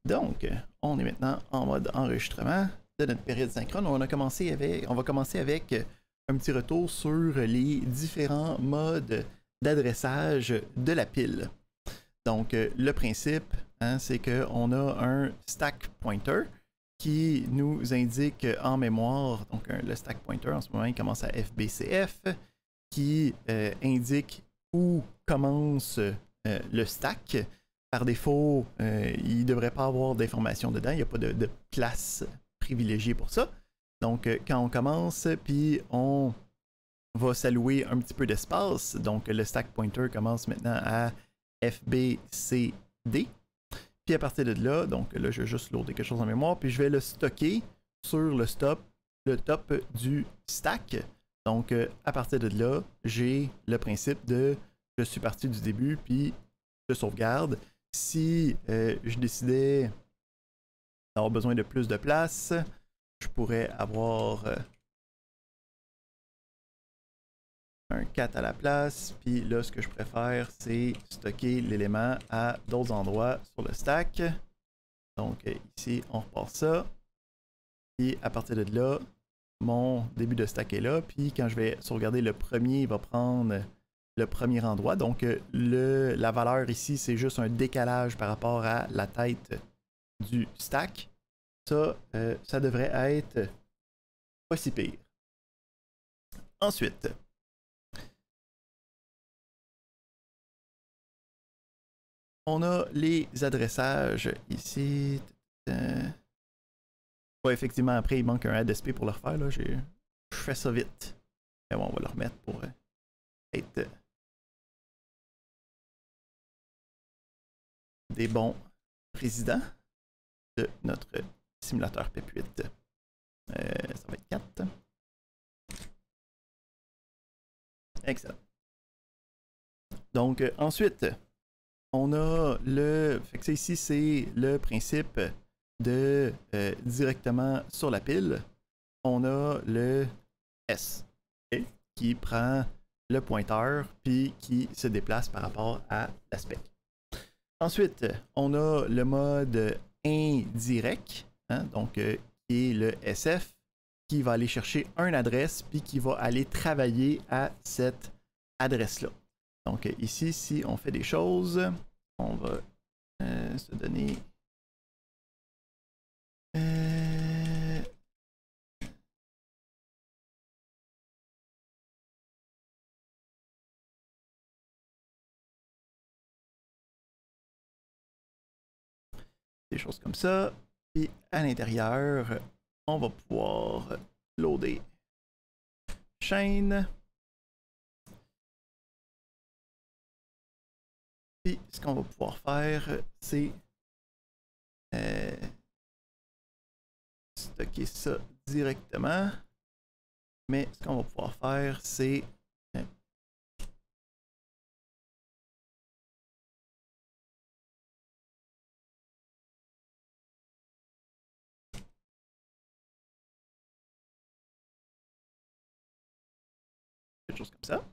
Donc, on est maintenant en mode enregistrement de notre période synchrone. On va commencer avec un petit retour sur les différents modes d'adressage de la pile. Donc, le principe, c'est qu'on a un stack pointer qui nous indique en mémoire, donc le stack pointer en ce moment il commence à FBCF, qui indique où commence le stack. Par défaut, il ne devrait pas avoir d'informations dedans, il n'y a pas de place privilégiée pour ça. Donc, quand on commence, puis on va s'allouer un petit peu d'espace, donc le stack pointer commence maintenant à FBCD. Puis à partir de là, donc là, je vais juste loader quelque chose en mémoire, puis je vais le stocker sur le top du stack. Donc, à partir de là, j'ai le principe de je suis parti du début, puis je sauvegarde. Si je décidais d'avoir besoin de plus de place, je pourrais avoir un 4 à la place. Puis là, ce que je préfère, c'est stocker l'élément à d'autres endroits sur le stack. Donc ici, on repart ça. Puis à partir de là, mon début de stack est là. Puis quand je vais sauvegarder le premier, il va prendre le premier endroit. Donc la valeur ici, c'est juste un décalage par rapport à la tête du stack. Ça devrait être pas si pire. Ensuite, on a les adressages ici. Ouais, effectivement, après, il manque un ADSP pour le refaire. Là. Je fais ça vite. Mais bon, on va le remettre pour être des bons présidents de notre simulateur PEP8. Ça va être 4. Excellent. Donc, ensuite, on a le... Fait que ça ici, c'est le principe de directement sur la pile. On a le S, okay, qui prend le pointeur puis qui se déplace par rapport à l'aspect. Ensuite, on a le mode indirect, donc qui est le SF, qui va aller chercher une adresse puis qui va aller travailler à cette adresse-là. Donc ici, si on fait des choses, on va se donner des choses comme ça. Puis à l'intérieur, on va pouvoir loader chaîne. Puis ce qu'on va pouvoir faire, c'est stocker ça directement. Mais ce qu'on va pouvoir faire, c'est quelque chose comme ça.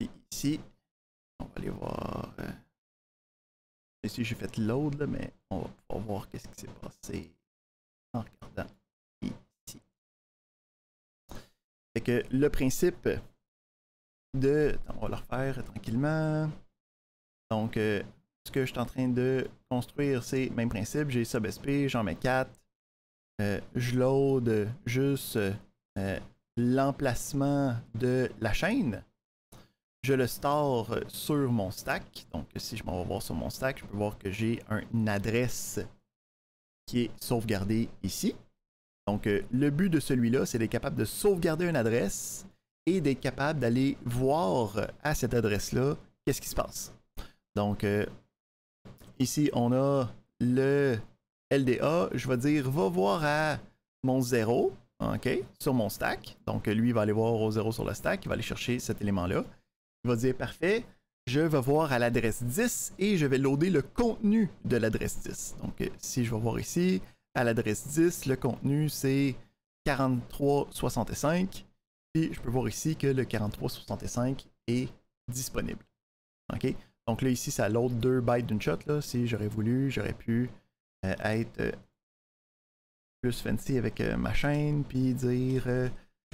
Et ici, on va aller voir. Ici, j'ai fait load, là, mais on va pouvoir voir qu'est-ce qui s'est passé en regardant ici. Fait que le principe de... On va le refaire tranquillement. Donc, ce que je suis en train de construire, c'est le même principe. J'ai sub-SP, j'en mets 4. Je load juste l'emplacement de la chaîne. Je le store sur mon stack. Donc, si je m'en vais voir sur mon stack, je peux voir que j'ai une adresse qui est sauvegardée ici. Donc, le but de celui-là, c'est d'être capable de sauvegarder une adresse et d'être capable d'aller voir à cette adresse-là qu'est-ce qui se passe. Donc, ici, on a le LDA. Je vais dire, va voir à mon 0, OK, sur mon stack. Donc, lui, il va aller voir au 0 sur le stack. Il va aller chercher cet élément-là. Il va dire, parfait, je vais voir à l'adresse 10 et je vais loader le contenu de l'adresse 10. Donc, si je vais voir ici, à l'adresse 10, le contenu, c'est 4365. Puis, je peux voir ici que le 4365 est disponible. OK? Donc là, ici, ça load 2 bytes d'une shot. Là. Si j'aurais voulu, j'aurais pu être plus fancy avec ma chaîne, puis dire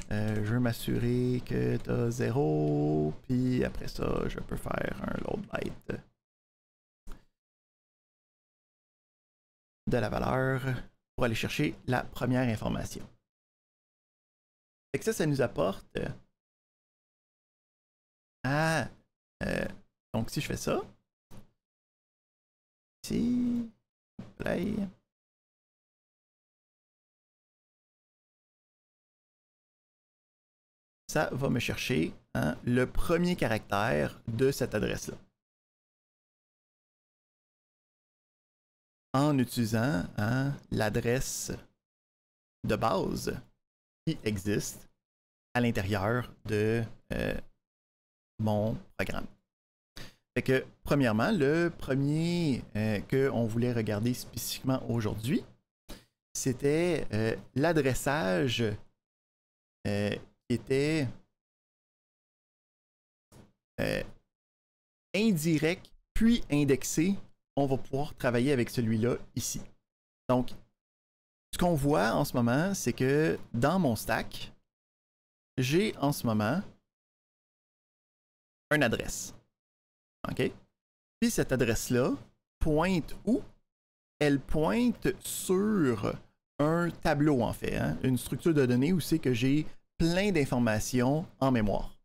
je veux m'assurer que tu as 0, puis après ça, je peux faire un load byte de la valeur pour aller chercher la première information. Fait que ça nous apporte à... donc si je fais ça, ici, play, ça va me chercher le premier caractère de cette adresse-là. En utilisant l'adresse de base qui existe à l'intérieur de mon programme. Fait que, premièrement, le premier qu'on voulait regarder spécifiquement aujourd'hui, c'était l'adressage qui était indirect puis indexé. On va pouvoir travailler avec celui-là ici. Donc, ce qu'on voit en ce moment, c'est que dans mon stack, j'ai en ce moment une adresse. OK? Puis cette adresse-là pointe où? Elle pointe sur un tableau, en fait. Une structure de données où c'est que j'ai plein d'informations en mémoire.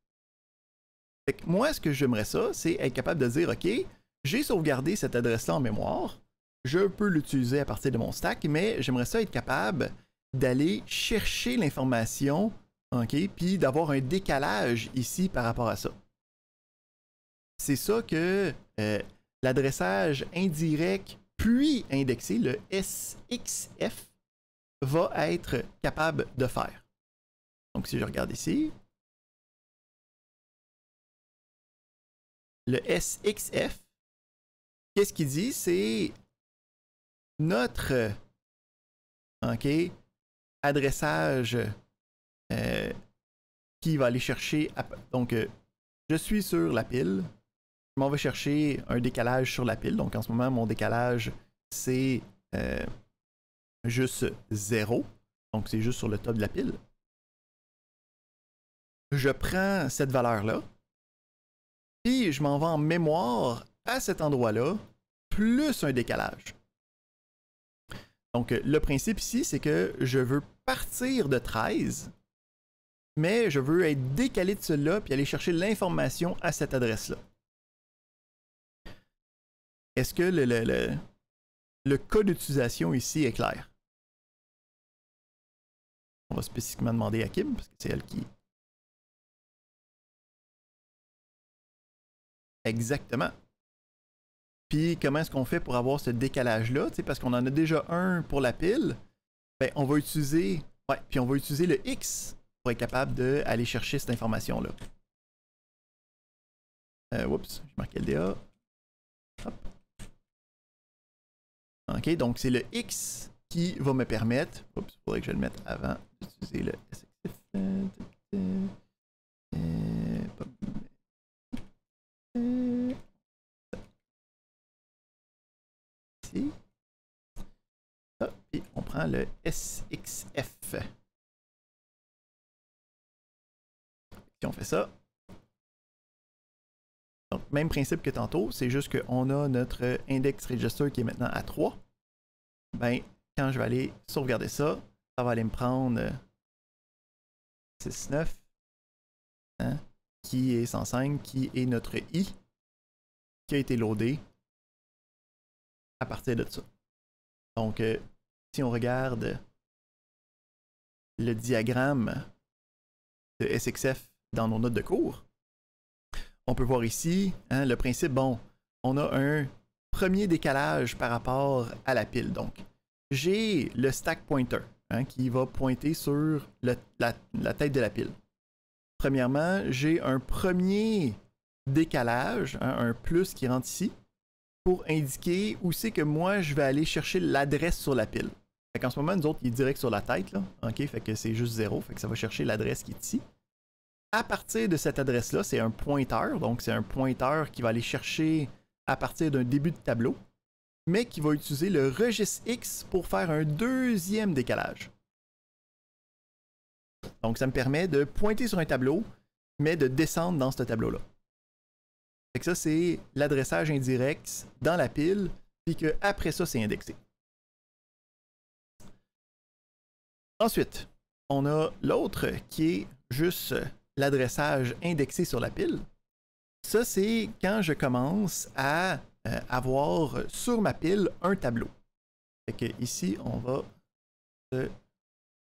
Fait que moi, ce que j'aimerais ça, c'est être capable de dire, OK, j'ai sauvegardé cette adresse-là en mémoire, je peux l'utiliser à partir de mon stack, mais j'aimerais ça être capable d'aller chercher l'information, OK, puis d'avoir un décalage ici par rapport à ça. C'est ça que l'adressage indirect puis indexé, le SXF, va être capable de faire. Donc si je regarde ici, le SXF, qu'est-ce qu'il dit? C'est notre adressage qui va aller chercher. Donc, je suis sur la pile. Je m'en vais chercher un décalage sur la pile. Donc, en ce moment, mon décalage, c'est juste 0. Donc, c'est juste sur le top de la pile. Je prends cette valeur-là. Puis, je m'en vais en mémoire à cet endroit-là, plus un décalage. Donc, le principe ici, c'est que je veux partir de 13, mais je veux être décalé de cela puis aller chercher l'information à cette adresse-là. Est-ce que le cas d'utilisation ici est clair? On va spécifiquement demander à Kim, parce que c'est elle qui... Exactement. Puis comment est-ce qu'on fait pour avoir ce décalage-là? Parce qu'on en a déjà un pour la pile. Ben, on va utiliser. Ouais, puis on va utiliser le X pour être capable d'aller chercher cette information-là. Oups, je marquais le DA. Hop. OK, donc c'est le X qui va me permettre. Oups, il faudrait que je le mette avant d'utiliser le SXF. Ici. Ah, et on prend le SXF. Si on fait ça. Donc, même principe que tantôt, c'est juste qu'on a notre index register qui est maintenant à 3. Ben, quand je vais aller sauvegarder ça, ça va aller me prendre 6.9, qui est 105, qui est notre I, qui a été loadé à partir de ça. Donc, si on regarde le diagramme de SXF dans nos notes de cours, on peut voir ici le principe, bon, on a un premier décalage par rapport à la pile. Donc, j'ai le stack pointer qui va pointer sur la tête de la pile. Premièrement, j'ai un premier décalage, un plus qui rentre ici, pour indiquer où c'est que moi, je vais aller chercher l'adresse sur la pile. Fait qu'en ce moment, nous autres, il est direct sur la tête, là. OK, fait que c'est juste 0, fait que ça va chercher l'adresse qui est ici. à partir de cette adresse-là, c'est un pointeur, donc c'est un pointeur qui va aller chercher à partir d'un début de tableau, mais qui va utiliser le registre X pour faire un deuxième décalage. Donc ça me permet de pointer sur un tableau, mais de descendre dans ce tableau-là. Fait que ça, c'est l'adressage indirect dans la pile, puis qu'après ça, c'est indexé. Ensuite, on a l'autre qui est juste l'adressage indexé sur la pile. Ça, c'est quand je commence à avoir sur ma pile un tableau. Fait que ici, on va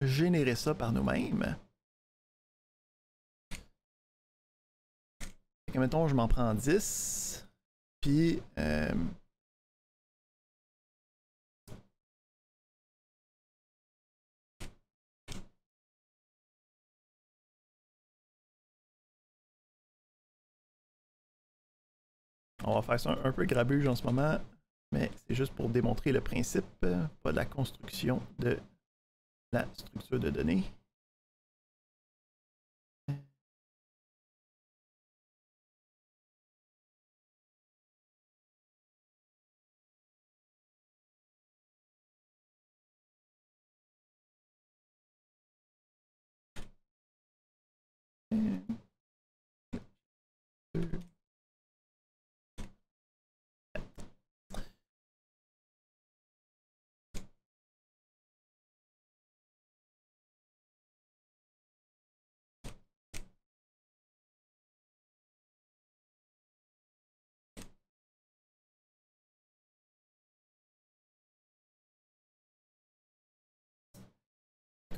générer ça par nous-mêmes. Fait que mettons, je m'en prends 10. Puis on va faire ça un peu grabuge en ce moment, mais c'est juste pour démontrer le principe, pas de la construction de la structure de données.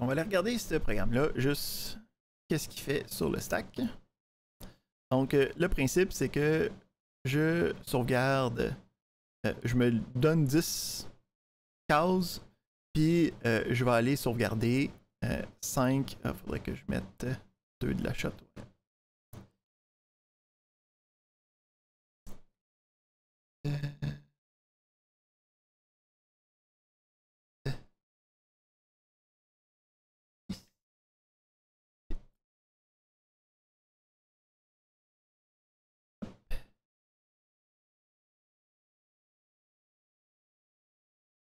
On va aller regarder ce programme-là, juste qu'est-ce qu'il fait sur le stack. Donc, le principe, c'est que je sauvegarde, je me donne 10 cases, puis je vais aller sauvegarder 5. Il faudrait que je mette 2 de la shot.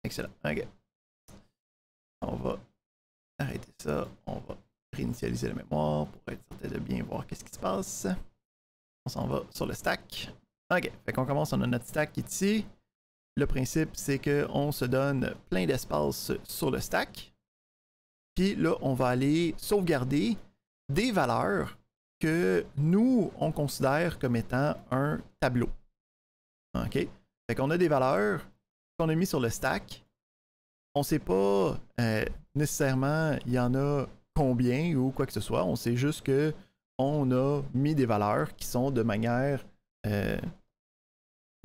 Excellent. OK. On va arrêter ça. On va réinitialiser la mémoire pour être certain de bien voir qu'est-ce qui se passe. On s'en va sur le stack. OK. Fait qu'on commence, on a notre stack ici. Le principe, c'est qu'on se donne plein d'espace sur le stack. Puis là, on va aller sauvegarder des valeurs que nous, on considère comme étant un tableau. OK? Fait qu'on a des valeurs qu'on a mis sur le stack. On ne sait pas nécessairement il y en a combien ou quoi que ce soit. On sait juste que on a mis des valeurs qui sont de manière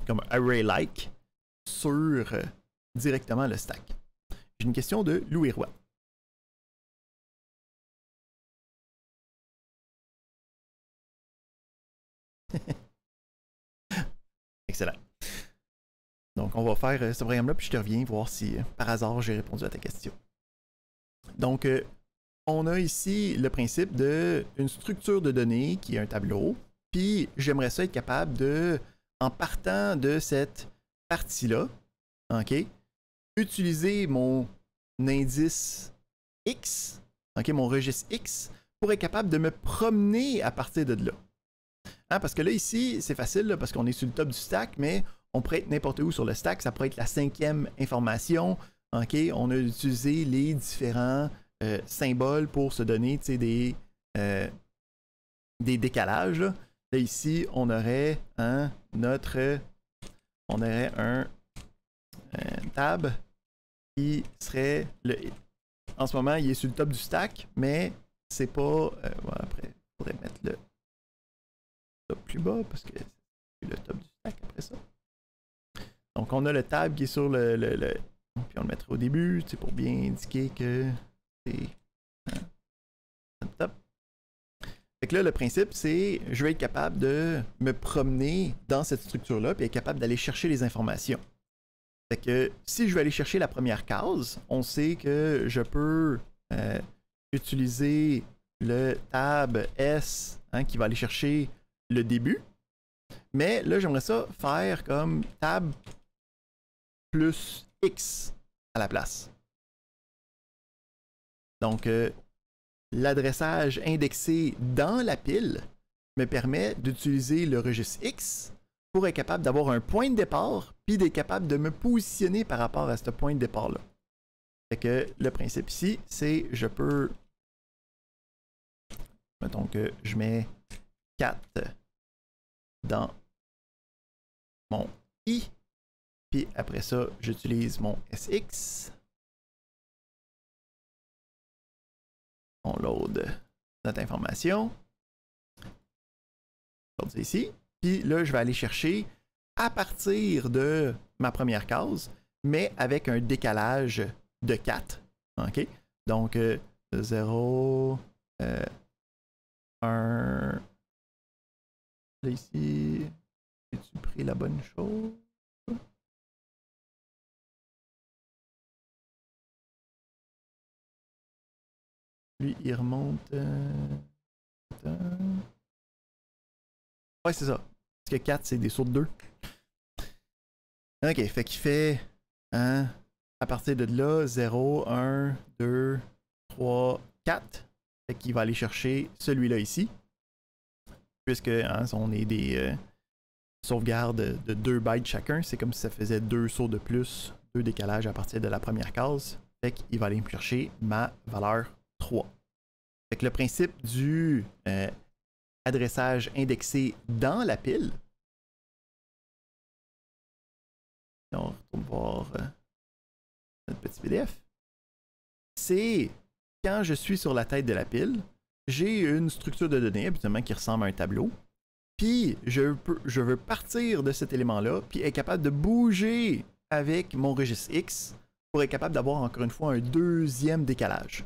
comme array-like sur directement le stack. J'ai une question de Louis Roy. Excellent. Donc, on va faire ce programme-là, puis je te reviens voir si, par hasard, j'ai répondu à ta question. Donc, on a ici le principe d'une structure de données qui est un tableau, puis j'aimerais ça être capable de, en partant de cette partie-là, OK, utiliser mon indice X, OK, mon registre X, pour être capable de me promener à partir de là. Hein, parce que là, ici, c'est facile, là, parce qu'on est sur le top du stack, mais on pourrait être n'importe où sur le stack. Ça pourrait être la 5e information. Okay? On a utilisé les différents symboles pour se donner des décalages. Là. Là, ici, on aurait un tab qui serait en ce moment, il est sur le top du stack, mais c'est pas. Voilà, après, il faudrait mettre le top plus bas parce que c'est le top du stack après ça. Donc, on a le tab qui est sur puis on le mettra au début, pour bien indiquer que c'est top. Fait que là, le principe, c'est je vais être capable de me promener dans cette structure-là, puis être capable d'aller chercher les informations. Fait que si je vais aller chercher la première case, on sait que je peux utiliser le tab S hein, qui va aller chercher le début. Mais là, j'aimerais ça faire comme tab plus X à la place. Donc, l'adressage indexé dans la pile me permet d'utiliser le registre X pour être capable d'avoir un point de départ puis d'être capable de me positionner par rapport à ce point de départ-là. Fait que le principe ici, c'est je peux... Mettons que je mets 4 dans mon I. Puis après ça, j'utilise mon SX. On load notre information. On load ici. Puis là, je vais aller chercher à partir de ma première case, mais avec un décalage de 4. OK? Donc, 0, 1. Là, ici, j'ai-tu pris la bonne chose? Lui, il remonte. Ouais, c'est ça. Parce que 4, c'est des sauts de 2. Ok, fait qu'il fait. Hein, à partir de là, 0, 1, 2, 3, 4. Fait qu'il va aller chercher celui-là ici. Puisque hein, on est des sauvegardes de 2 bytes chacun. C'est comme si ça faisait 2 sauts de plus, 2 décalages à partir de la première case. Fait qu'il va aller me chercher ma valeur 3. Fait que le principe du adressage indexé dans la pile. On retourne voir notre petit PDF. C'est quand je suis sur la tête de la pile, j'ai une structure de données habituellement qui ressemble à un tableau. Puis je veux partir de cet élément-là, puis être capable de bouger avec mon registre X pour être capable d'avoir encore une fois un deuxième décalage.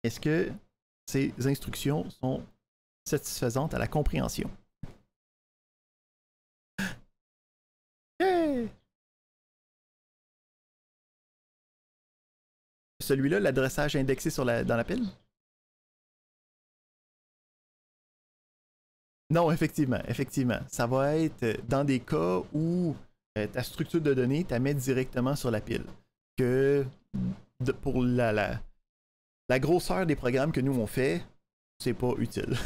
Est-ce que ces instructions sont satisfaisantes à la compréhension? Yeah! Celui-là, l'adressage indexé dans la pile? Non, effectivement. Ça va être dans des cas où ta structure de données, tu la mets directement sur la pile. Que pour la grosseur des programmes que nous on fait, c'est pas utile.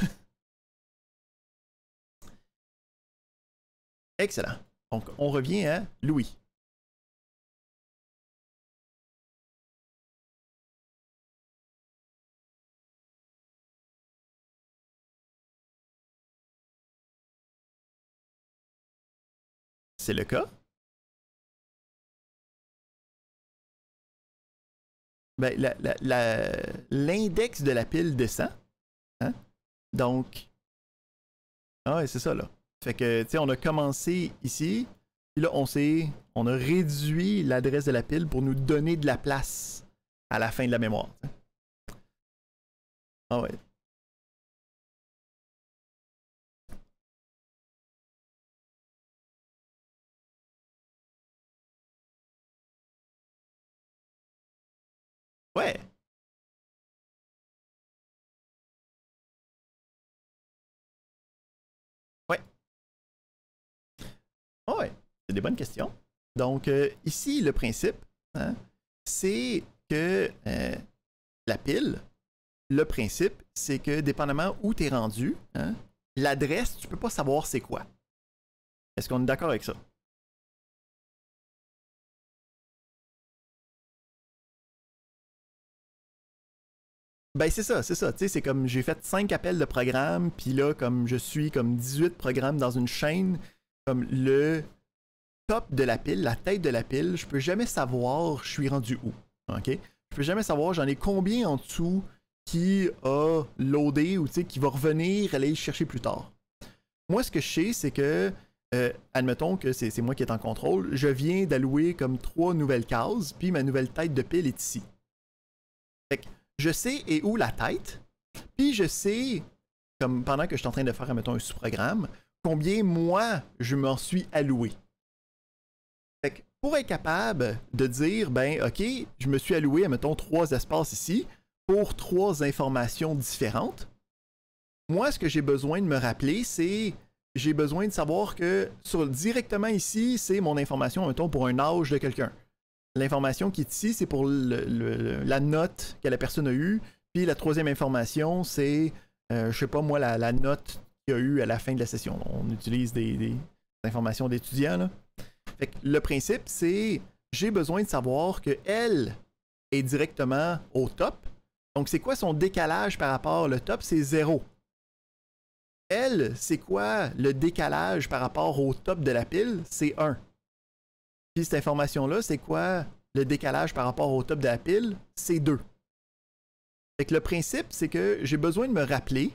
Excellent. Donc, on revient à Louis. C'est le cas? Ben, l'index de la pile descend. Hein? Donc, ah ouais, c'est ça là. Fait que, tu sais, on a commencé ici, puis là, on a réduit l'adresse de la pile pour nous donner de la place à la fin de la mémoire. T'sais. Ah ouais. Ouais. Ouais. Ah ouais. C'est des bonnes questions. Donc, ici, le principe, hein, c'est que la pile, le principe, c'est que dépendamment où tu es rendu, hein, l'adresse, tu peux pas savoir c'est quoi. Est-ce qu'on est d'accord avec ça? Ben c'est ça, tu sais, c'est comme j'ai fait 5 appels de programme, puis là, comme je suis comme 18 programmes dans une chaîne, comme le top de la pile, la tête de la pile, je peux jamais savoir je suis rendu où. OK? Je peux jamais savoir j'en ai combien en dessous qui a loadé ou qui va revenir aller chercher plus tard. Moi, ce que je sais, c'est que, admettons que c'est moi qui est en contrôle, je viens d'allouer comme 3 nouvelles cases, puis ma nouvelle tête de pile est ici. Fait que je sais et où la tête, puis je sais, comme pendant que je suis en train de faire, admettons, un sous-programme, combien moi je m'en suis alloué. Fait que pour être capable de dire, ben ok, je me suis alloué, mettons, 3 espaces ici pour 3 informations différentes. Moi, ce que j'ai besoin de me rappeler, c'est j'ai besoin de savoir que directement ici, c'est mon information, mettons, pour un âge de quelqu'un. L'information qui est ici, c'est pour la note que la personne a eue. Puis la troisième information, c'est, je sais pas moi, la note qu'il y a eu à la fin de la session. On utilise des informations d'étudiants, là. Fait que le principe, c'est j'ai besoin de savoir qu'elle est directement au top. Donc, c'est quoi son décalage par rapport au top? C'est 0. Elle, c'est quoi le décalage par rapport au top de la pile? C'est 1. Puis cette information-là, c'est quoi le décalage par rapport au top de la pile? C'est 2. Fait que le principe, c'est que j'ai besoin de me rappeler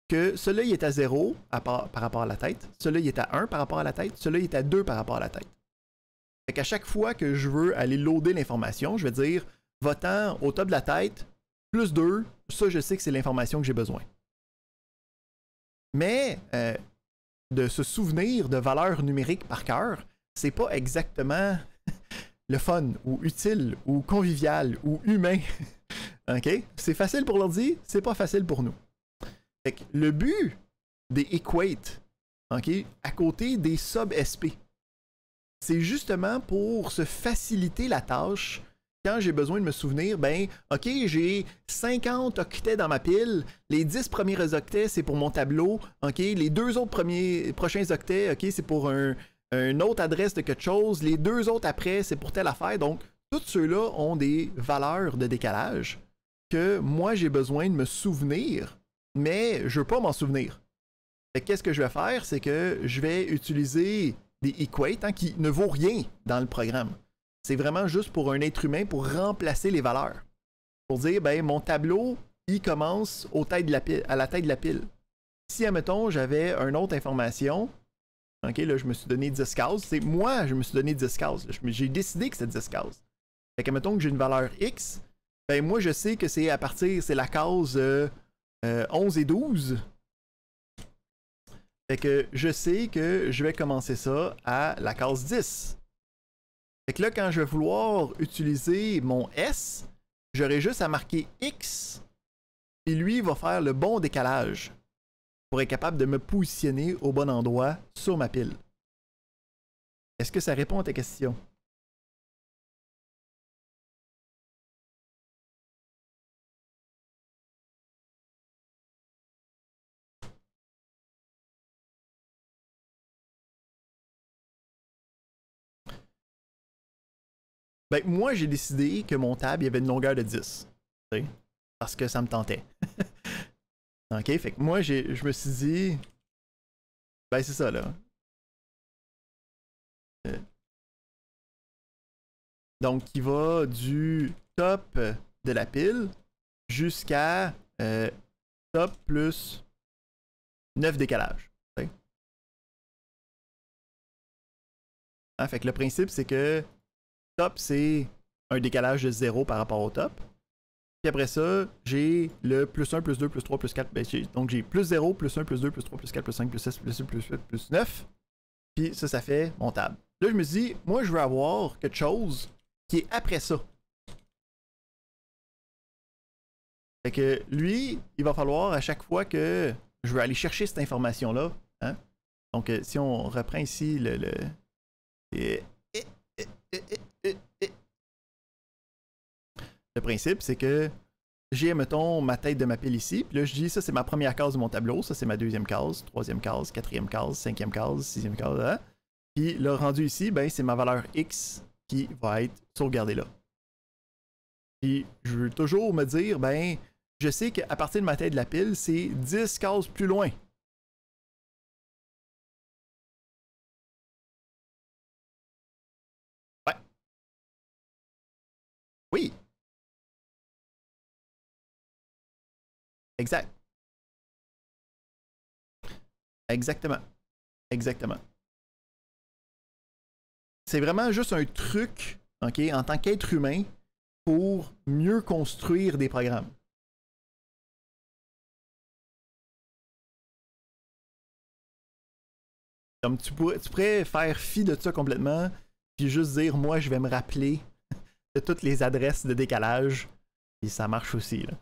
que celui-là, il est à 0 par rapport à la tête. Celui-là, il est à 1 par rapport à la tête. Celui-là, il est à 2 par rapport à la tête. Fait qu'à chaque fois que je veux aller loader l'information, je vais dire votant au top de la tête, plus 2, ça, je sais que c'est l'information que j'ai besoin. Mais de se souvenir de valeurs numériques par cœur, c'est pas exactement le fun, ou utile, ou convivial, ou humain. OK? C'est facile pour l'ordi, c'est pas facile pour nous. Fait que le but des equates, OK, à côté des sub-SP, c'est justement pour se faciliter la tâche. Quand j'ai besoin de me souvenir, ben, OK, j'ai 50 octets dans ma pile. Les 10 premiers octets, c'est pour mon tableau. OK, les 2 autres prochains octets, OK, c'est pour une autre adresse de quelque chose. Les 2 autres après, c'est pour telle affaire. Donc, tous ceux-là ont des valeurs de décalage que moi, j'ai besoin de me souvenir, mais je ne veux pas m'en souvenir. Fait qu'est-ce que je vais faire? C'est que je vais utiliser des equates qui ne vaut rien dans le programme. C'est vraiment juste pour un être humain pour remplacer les valeurs. Pour dire, ben, mon tableau, il commence à la tête de la pile. Si, admettons, j'avais une autre information, OK, là, je me suis donné 10 cases. C'est moi, je me suis donné 10 cases. J'ai décidé que c'était 10 cases. Fait que, admettons que j'ai une valeur X, ben, moi, je sais que c'est la case 11 et 12. Fait que je sais que je vais commencer ça à la case 10. Fait que là, quand je vais vouloir utiliser mon S, j'aurai juste à marquer X, et lui va faire le bon décalage pour être capable de me positionner au bon endroit sur ma pile. Est-ce que ça répond à ta question? Ben, moi, j'ai décidé que mon tab, il y avait une longueur de 10. Parce que ça me tentait. OK, fait que moi, je me suis dit... Ben, c'est ça, là. Donc, il va du top de la pile jusqu'à top plus 9 décalages. Hein, fait que le principe, c'est que top, c'est un décalage de 0 par rapport au top. Puis après ça, j'ai le plus 1, plus 2, plus 3, plus 4. Ben, donc j'ai plus 0, plus 1, plus 2, plus 3, plus 4, plus 5, plus 6, plus 7, plus 8, plus 9. Puis ça fait mon tab. Là, je me dis, moi, je veux avoir quelque chose qui est après ça. Fait que lui, il va falloir à chaque fois que je veux aller chercher cette information-là. Hein? Donc, si on reprend ici le principe, c'est que j'ai, mettons, ma tête de ma pile ici. Puis là, je dis, ça, c'est ma première case de mon tableau. Ça, c'est ma deuxième case, troisième case, quatrième case, cinquième case, sixième case. Hein? Puis le rendu ici, ben, c'est ma valeur X qui va être sauvegardée là. Puis je veux toujours me dire, ben, je sais qu'à partir de ma tête de la pile, c'est 10 cases plus loin. Ouais. Oui. Exact. Exactement. Exactement. C'est vraiment juste un truc, OK, en tant qu'être humain, pour mieux construire des programmes. Comme tu pourrais faire fi de ça complètement, puis juste dire, moi, je vais me rappeler de toutes les adresses de décalage, et ça marche aussi, là.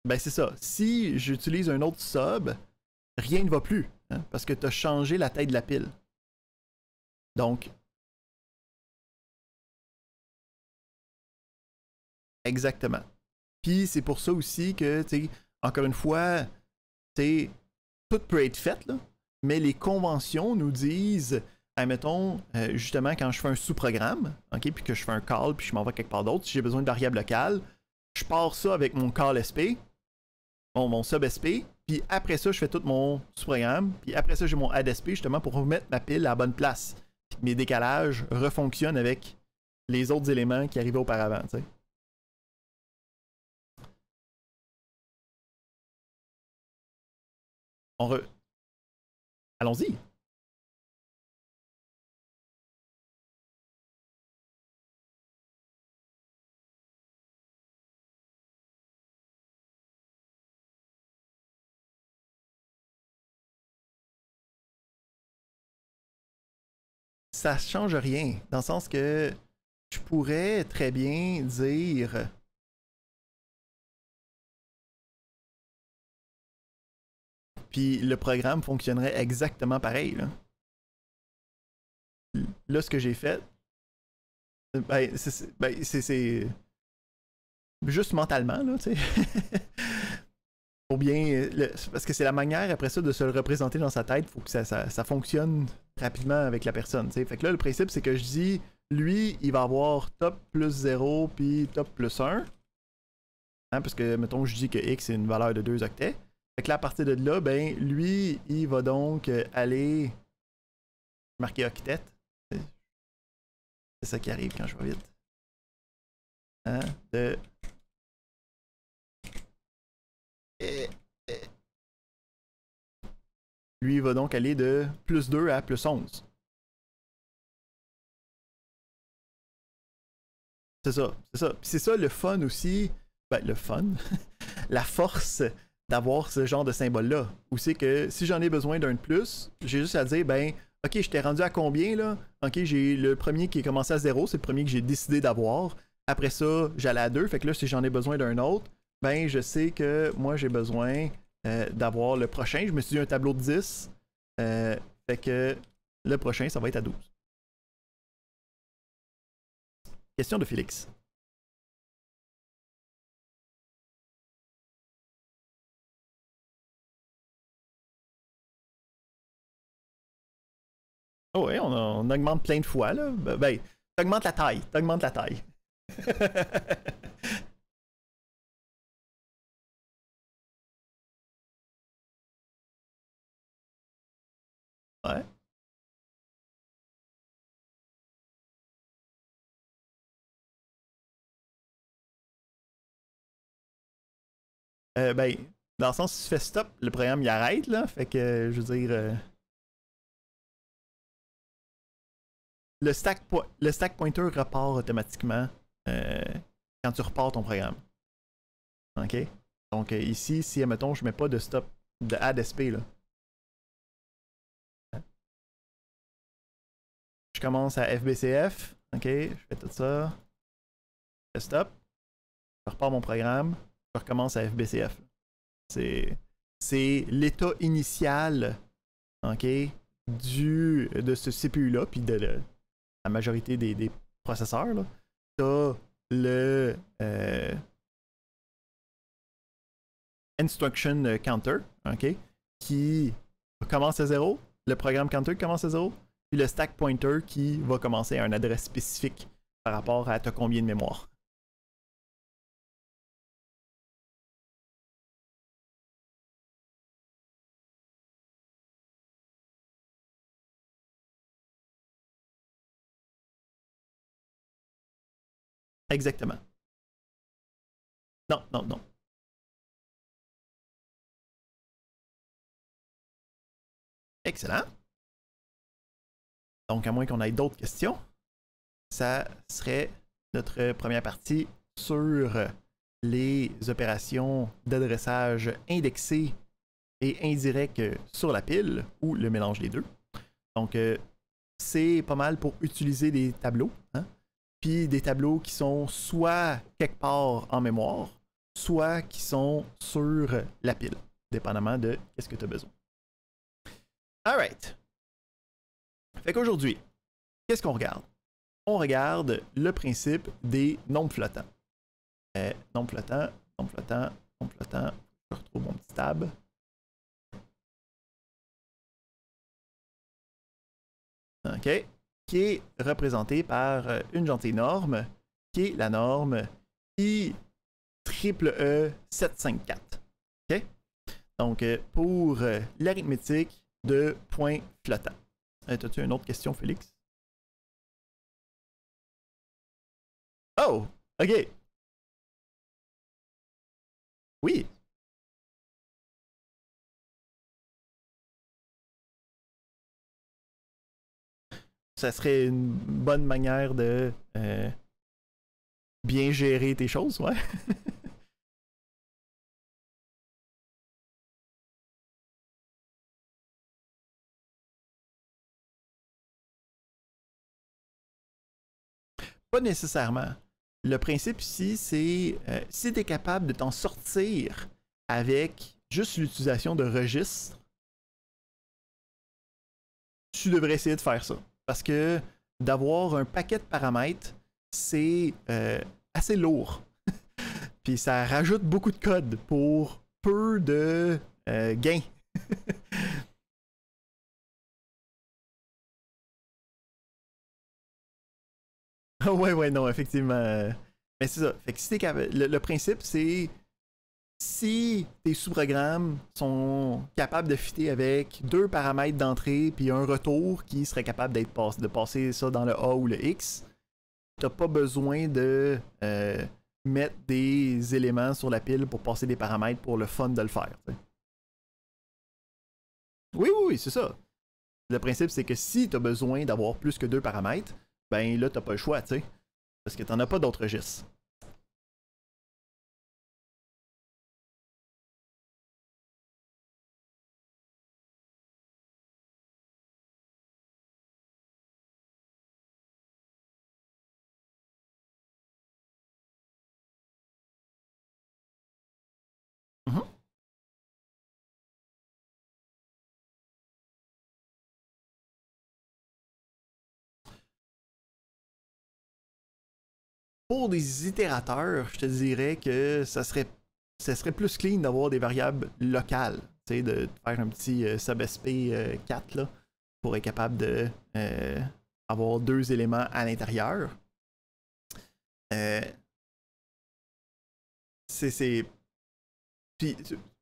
Ben c'est ça. Si j'utilise un autre sub, rien ne va plus, hein, parce que tu as changé la taille de la pile. Donc, exactement. Puis c'est pour ça aussi que, tu sais, encore une fois, tu sais, tout peut être fait, là, mais les conventions nous disent, admettons, justement, quand je fais un sous-programme, ok, puis que je fais un call, puis je m'en vais quelque part d'autre, si j'ai besoin de variable locale, je pars ça avec mon call SP, mon sub SP, puis après ça, je fais tout mon sous-programme, puis après ça, j'ai mon add SP, justement, pour remettre ma pile à la bonne place. Puis que mes décalages refonctionnent avec les autres éléments qui arrivaient auparavant, tu sais. Allons-y. Ça change rien, dans le sens que je pourrais très bien dire puis le programme fonctionnerait exactement pareil. Là ce que j'ai fait, ben, c'est juste mentalement, là, tu sais. Faut bien. Parce que c'est la manière après ça de se le représenter dans sa tête, faut que ça fonctionne rapidement avec la personne, tu sais. Fait que là, le principe, c'est que je dis, lui, il va avoir top plus 0 puis top plus 1. Hein, parce que, mettons, je dis que X est une valeur de 2 octets. Fait que là, à partir de là, ben, lui, il va donc aller marquer octet. C'est ça qui arrive quand je vais vite. Hein, de... Lui, il va donc aller de plus 2 à plus 11. C'est ça, c'est ça. Puis c'est ça le fun aussi. Ben, le fun. La force d'avoir ce genre de symbole-là. Où c'est que si j'en ai besoin d'un de plus, j'ai juste à dire, ben, ok, je t'ai rendu à combien là? Ok, j'ai le premier qui est commencé à 0, c'est le premier que j'ai décidé d'avoir. Après ça, j'allais à 2, fait que là, si j'en ai besoin d'un autre, ben, je sais que moi, j'ai besoin d'avoir le prochain. Je me suis dit un tableau de 10. Fait que le prochain, ça va être à 12. Question de Félix. Oh ouais, on augmente plein de fois, là. Ben, t'augmentes la taille. T'augmentes la taille. Ouais. Ben, dans le sens, si tu fais stop, le programme il arrête, là. Fait que, je veux dire, le stack pointer repart automatiquement euh, quand tu repars ton programme. OK? Donc, ici, si, admettons, je mets pas de stop, de add SP, là. Je commence à FBCF. OK? Je fais tout ça. Je fais stop. Je repars mon programme. Je recommence à FBCF. C'est l'état initial, ok, de ce CPU-là, puis de la majorité des processeurs. Là. T'as le instruction counter, ok, qui commence à 0, le programme counter qui commence à 0, puis le stack pointer qui va commencer à une adresse spécifique par rapport à t'as combien de mémoire. Exactement. Non, non, non. Excellent. Donc, à moins qu'on ait d'autres questions, ça serait notre première partie sur les opérations d'adressage indexées et indirectes sur la pile, ou le mélange des deux. Donc, c'est pas mal pour utiliser des tableaux, hein? Puis des tableaux qui sont soit quelque part en mémoire, soit qui sont sur la pile, dépendamment de qu'est-ce que tu as besoin. Alright. Fait qu'aujourd'hui, qu'est-ce qu'on regarde? On regarde le principe des nombres flottants. Nombres flottants, nombres flottants, nombres flottants. Je retrouve mon petit tab. OK. Qui est représenté par une gentille norme, qui est la norme IEEE 754. OK? Donc, pour l'arithmétique de points flottants. As-tu une autre question, Félix? Oh! OK. Oui. Ça serait une bonne manière de bien gérer tes choses, ouais. Pas nécessairement. Le principe ici, c'est si tu es capable de t'en sortir avec juste l'utilisation de registres, tu devrais essayer de faire ça. Parce que d'avoir un paquet de paramètres, c'est assez lourd. Puis ça rajoute beaucoup de code pour peu de gains. Ouais, non, effectivement. Mais c'est ça. Fait que si t'es capable, le principe, c'est si tes sous-programmes sont capables de fitter avec deux paramètres d'entrée puis un retour qui serait capable de passer ça dans le A ou le X, t'as pas besoin de mettre des éléments sur la pile pour passer des paramètres pour le fun de le faire. T'sais. Oui, c'est ça. Le principe, c'est que si t'as besoin d'avoir plus que deux paramètres, ben là, t'as pas le choix, tu sais. Parce que t'en as pas d'autres registres. Mhm. Pour des itérateurs, je te dirais que ça serait plus clean d'avoir des variables locales. Tu sais, de faire un petit sub-sp 4 là, pour être capable de avoir deux éléments à l'intérieur. C'est. Puis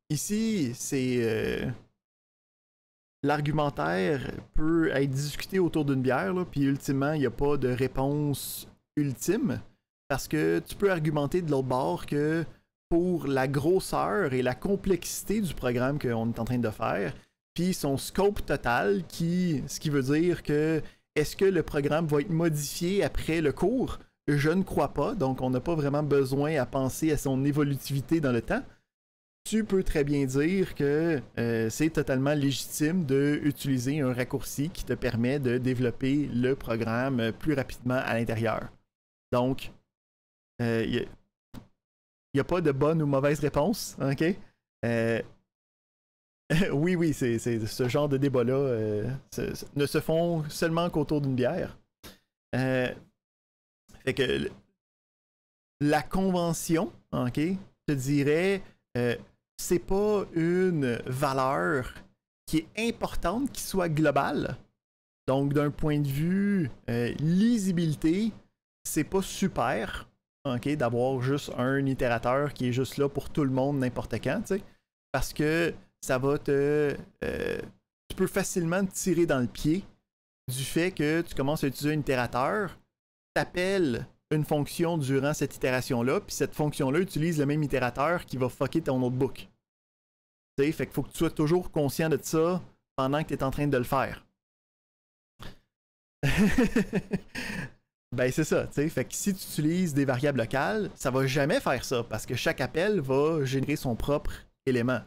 ici, c'est. L'argumentaire peut être discuté autour d'une bière, là, puis ultimement, il n'y a pas de réponse ultime. Parce que tu peux argumenter de l'autre bord que pour la grosseur et la complexité du programme qu'on est en train de faire, puis son scope total, ce qui veut dire que est-ce que le programme va être modifié après le cours? Je ne crois pas, donc on n'a pas vraiment besoin à penser à son évolutivité dans le temps. Tu peux très bien dire que c'est totalement légitime d'utiliser un raccourci qui te permet de développer le programme plus rapidement à l'intérieur. Donc, il n'y a pas de bonne ou mauvaise réponse, ok? Oui, c'est ce genre de débat-là ne se font seulement qu'autour d'une bière. Fait que la convention, ok, te dirait, c'est pas une valeur qui est importante, qui soit globale. Donc, d'un point de vue lisibilité, c'est pas super. Ok, d'avoir juste un itérateur qui est juste là pour tout le monde n'importe quand, tu sais, parce que ça va tu peux facilement te tirer dans le pied du fait que tu commences à utiliser un itérateur, t'appelles une fonction durant cette itération-là, puis cette fonction-là utilise le même itérateur qui va fucker ton notebook. Tu sais, fait qu'il faut que tu sois toujours conscient de ça pendant que tu es en train de le faire. Ben c'est ça, tu sais. Fait que si tu utilises des variables locales, ça va jamais faire ça parce que chaque appel va générer son propre élément.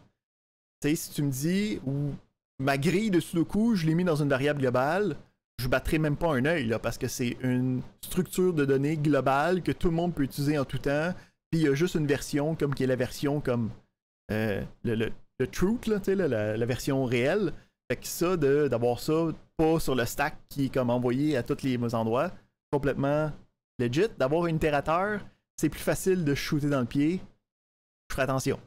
Tu sais, si tu me dis ou ma grille de Sudoku, je l'ai mis dans une variable globale, je battrai même pas un œil là, parce que c'est une structure de données globale que tout le monde peut utiliser en tout temps. Puis il y a juste une version comme qui est la version comme le truth, là, la version réelle. Fait que ça, d'avoir ça pas sur le stack qui est comme envoyé à tous les endroits, complètement legit. D'avoir un itérateur, c'est plus facile de shooter dans le pied. Je ferai attention.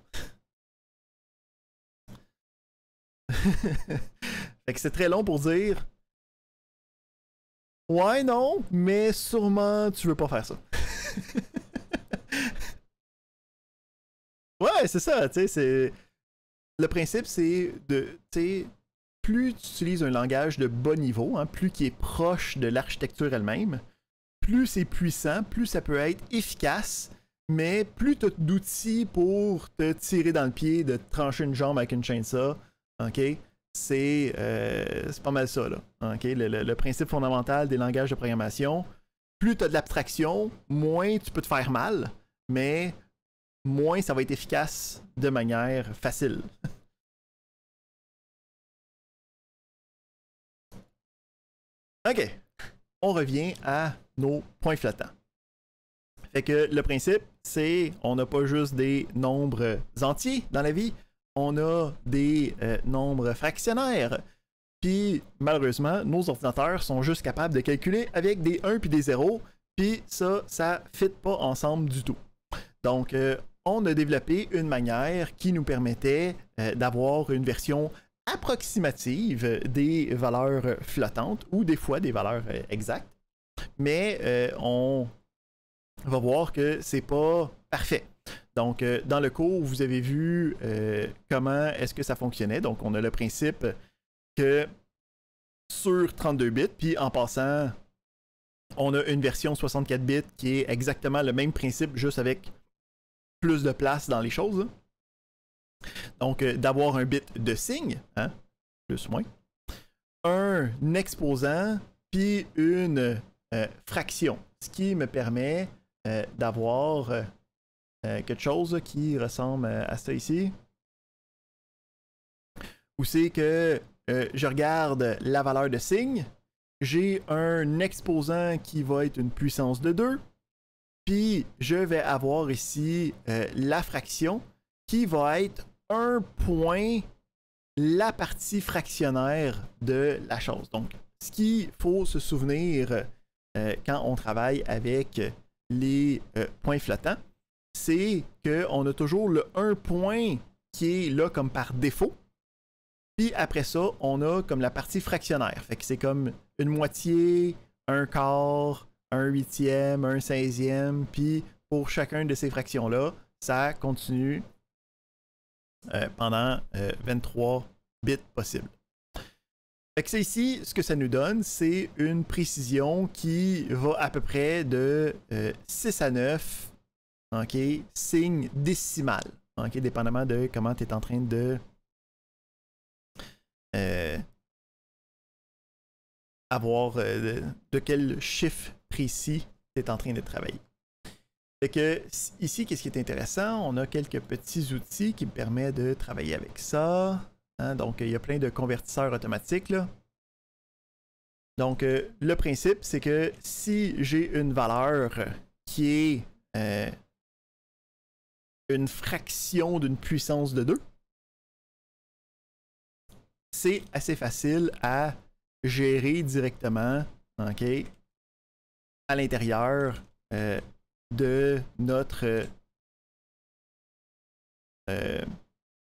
Fait que c'est très long pour dire ouais, non, mais sûrement tu veux pas faire ça. Ouais, c'est ça, tu sais, c'est. Le principe, c'est de. Tu sais, plus tu utilises un langage de bas niveau, hein, plus qui est proche de l'architecture elle-même, plus c'est puissant, plus ça peut être efficace, mais plus tu as d'outils pour te tirer dans le pied, de te trancher une jambe avec une chainsaw, ok? C'est pas mal ça, là. Okay? Le principe fondamental des langages de programmation, plus tu as de l'abstraction, moins tu peux te faire mal, mais moins ça va être efficace de manière facile. Ok, on revient à nos points flottants. Fait que le principe, c'est on n'a pas juste des nombres entiers dans la vie, on a des nombres fractionnaires. Puis malheureusement, nos ordinateurs sont juste capables de calculer avec des 1 puis des 0, puis ça ne fit pas ensemble du tout. Donc, on a développé une manière qui nous permettait d'avoir une version approximative des valeurs flottantes ou des fois des valeurs exactes. Mais on va voir que c'est pas parfait. Donc, dans le cours, vous avez vu comment est-ce que ça fonctionnait. Donc, on a le principe que sur 32 bits, puis en passant, on a une version 64 bits qui est exactement le même principe, juste avec plus de place dans les choses. Hein. Donc, d'avoir un bit de signe, hein, plus ou moins, un exposant, puis une fraction, ce qui me permet d'avoir quelque chose qui ressemble à ça ici, où c'est que je regarde la valeur de signe, j'ai un exposant qui va être une puissance de 2, puis je vais avoir ici la fraction qui va être un point, la partie fractionnaire de la chose. Donc, ce qu'il faut se souvenir quand on travaille avec les points flottants, c'est qu'on a toujours le 1 point qui est là comme par défaut. Puis après ça, on a comme la partie fractionnaire. Fait que c'est comme une moitié, un quart, un huitième, un 16e. Puis pour chacun de ces fractions-là, ça continue pendant 23 bits possibles. Fait que c'est ici, ce que ça nous donne, c'est une précision qui va à peu près de 6 à 9 signes décimales. Dépendamment de comment tu es en train de avoir de quel chiffre précis tu es en train de travailler. Fait que ici, qu'est-ce qui est intéressant? On a quelques petits outils qui me permettent de travailler avec ça. Hein? Donc, il y a plein de convertisseurs automatiques, là. Donc, le principe, c'est que si j'ai une valeur qui est une fraction d'une puissance de 2, c'est assez facile à gérer directement, ok, à l'intérieur de notre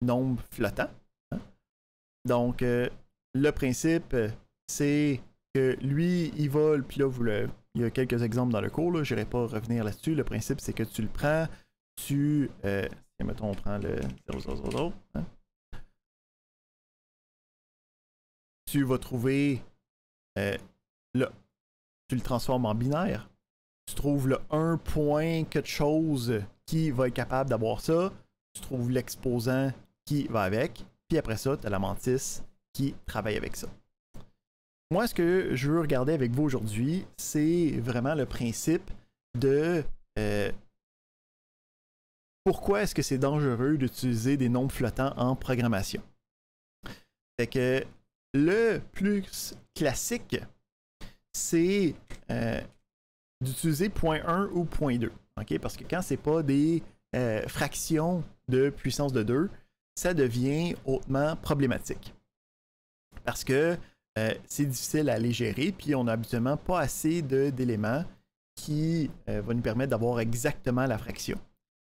nombre flottant. Hein? Donc, le principe, c'est que lui, il vole, puis là, il y a quelques exemples dans le cours, je n'irai pas revenir là-dessus. Le principe, c'est que tu le prends, mettons, on prend le 000, hein? Tu vas trouver tu le transformes en binaire. Tu trouves le 1 point quelque chose qui va être capable d'avoir ça. Tu trouves l'exposant qui va avec. Puis après ça, tu as la mantis qui travaille avec ça. moi, ce que je veux regarder avec vous aujourd'hui, c'est vraiment le principe de pourquoi est-ce que c'est dangereux d'utiliser des nombres flottants en programmation. Fait que le plus classique, c'est d'utiliser 0.1 ou 0.2. Okay? Parce que quand c'est pas des fractions de puissance de 2, ça devient hautement problématique. Parce que c'est difficile à les gérer, puis on n'a habituellement pas assez d'éléments qui vont nous permettre d'avoir exactement la fraction.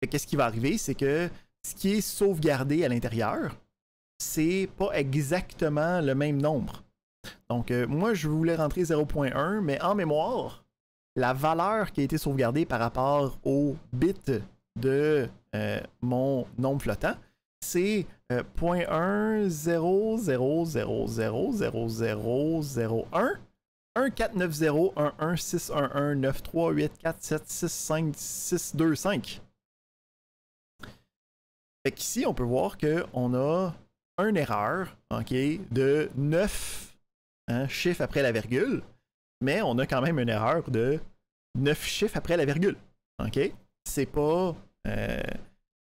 Qu'est-ce qui va arriver? C'est que ce qui est sauvegardé à l'intérieur, c'est pas exactement le même nombre. Donc, moi, je voulais rentrer 0.1, mais en mémoire, la valeur qui a été sauvegardée par rapport au bit de mon nombre flottant, c'est 0.100000001 1490116119384765625. Fait qu'ici, on peut voir qu'on a une erreur, okay, de 9 chiffres après la virgule, mais on a quand même une erreur de 9 chiffres après la virgule. Okay? C'est pas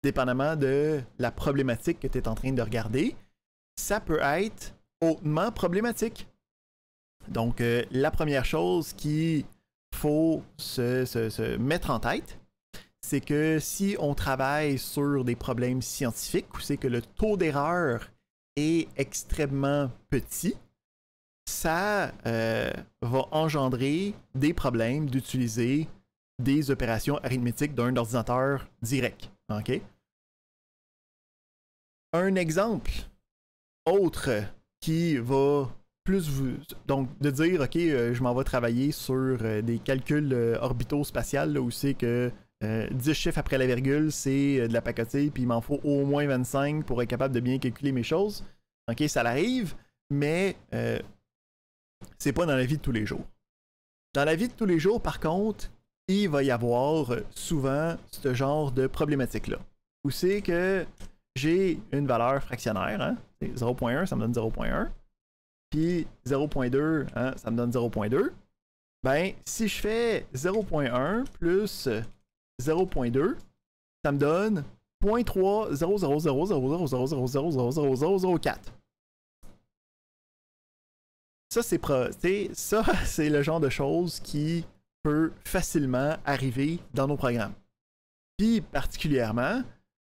dépendamment de la problématique que tu es en train de regarder, ça peut être hautement problématique. Donc, la première chose qu'il faut se mettre en tête, c'est que si on travaille sur des problèmes scientifiques, où c'est que le taux d'erreur est extrêmement petit, ça va engendrer des problèmes d'utiliser des opérations arithmétiques d'un ordinateur direct. Okay? Un exemple autre qui va plus vous... Donc, de dire, OK, je m'en vais travailler sur des calculs orbitaux spatials, là, où c'est que 10 chiffres après la virgule, c'est de la pacotille, puis il m'en faut au moins 25 pour être capable de bien calculer mes choses. OK, ça l'arrive, mais c'est pas dans la vie de tous les jours. Dans la vie de tous les jours, par contre, il va y avoir souvent ce genre de problématique-là. Où c'est que j'ai une valeur fractionnaire, hein? 0.1, ça me donne 0.1. Puis 0.2, hein, ça me donne 0.2. Ben, si je fais 0.1 plus 0.2, ça me donne 0.3000000000004. Ça, c'est le genre de choses qui peut facilement arriver dans nos programmes. Puis, particulièrement,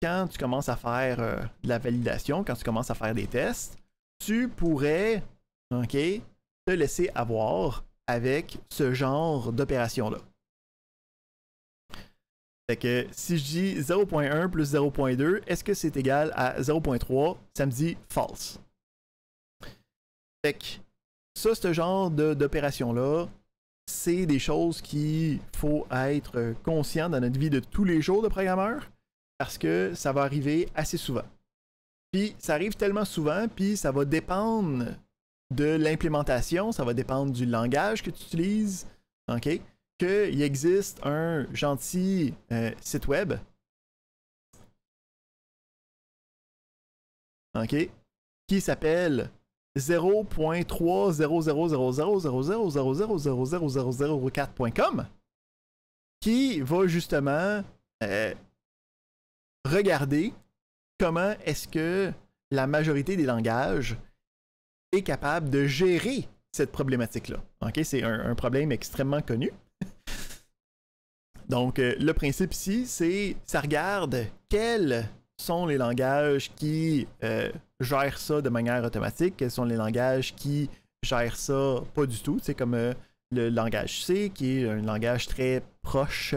quand tu commences à faire de la validation, quand tu commences à faire des tests, tu pourrais, OK, te laisser avoir avec ce genre d'opération-là. Fait que si je dis 0.1 plus 0.2, est-ce que c'est égal à 0.3? Ça me dit false. Fait que ça, ce genre d'opération-là, c'est des choses qu'il faut être conscient dans notre vie de tous les jours de programmeur parce que ça va arriver assez souvent. Puis ça arrive tellement souvent, puis ça va dépendre de l'implémentation, ça va dépendre du langage que tu utilises, OK? Qu'il existe un gentil site web, OK? Qui s'appelle 0.3000000000004.com qui va justement regarder comment est-ce que la majorité des langages est capable de gérer cette problématique-là. Okay? C'est un problème extrêmement connu. Donc, le principe ici, c'est ça regarde quels sont les langages qui gèrent ça de manière automatique, quels sont les langages qui gèrent ça pas du tout, c'est comme le langage C, qui est un langage très proche